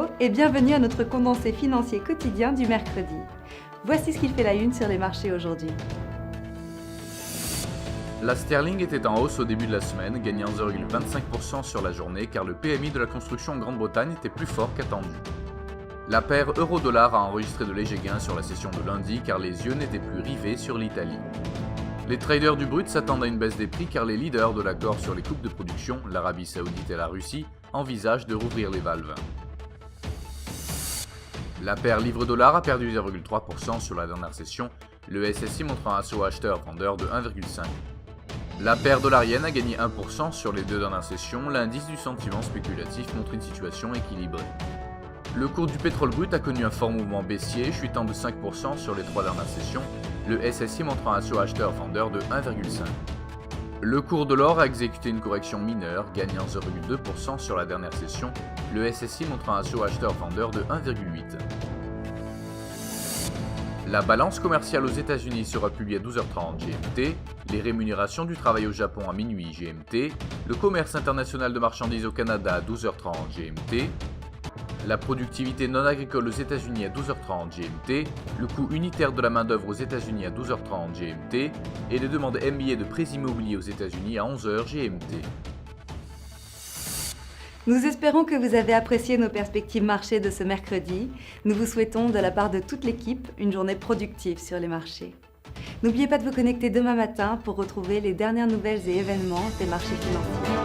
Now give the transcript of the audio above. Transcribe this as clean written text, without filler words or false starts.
Hello et bienvenue à notre condensé financier quotidien du mercredi. Voici ce qu'il fait la une sur les marchés aujourd'hui. La sterling était en hausse au début de la semaine, gagnant 0,25% sur la journée car le PMI de la construction en Grande-Bretagne était plus fort qu'attendu. La paire euro-dollar a enregistré de légers gains sur la session de lundi car les yeux n'étaient plus rivés sur l'Italie. Les traders du brut s'attendent à une baisse des prix car les leaders de l'accord sur les coupes de production, l'Arabie Saoudite et la Russie, envisagent de rouvrir les valves. La paire livre-dollar a perdu 0,3% sur la dernière session, le SSI montrant un assaut acheteur-vendeur de 1,5%. La paire dollarienne a gagné 1% sur les deux dernières sessions, l'indice du sentiment spéculatif montre une situation équilibrée. Le cours du pétrole brut a connu un fort mouvement baissier, chutant de 5% sur les trois dernières sessions, le SSI montrant un assaut acheteur-vendeur de 1,5%. Le cours de l'or a exécuté une correction mineure, gagnant 0,2% sur la dernière session, le SSI montrant un assaut acheteur-vendeur de 1,8%. La balance commerciale aux États-Unis sera publiée à 12h30 GMT, les rémunérations du travail au Japon à minuit GMT, le commerce international de marchandises au Canada à 12h30 GMT, la productivité non agricole aux États-Unis à 12h30 GMT, le coût unitaire de la main-d'œuvre aux États-Unis à 12h30 GMT et les demandes MBA de prêts immobiliers aux États-Unis à 11h GMT. Nous espérons que vous avez apprécié nos perspectives marchés de ce mercredi. Nous vous souhaitons, de la part de toute l'équipe, une journée productive sur les marchés. N'oubliez pas de vous connecter demain matin pour retrouver les dernières nouvelles et événements des marchés financiers.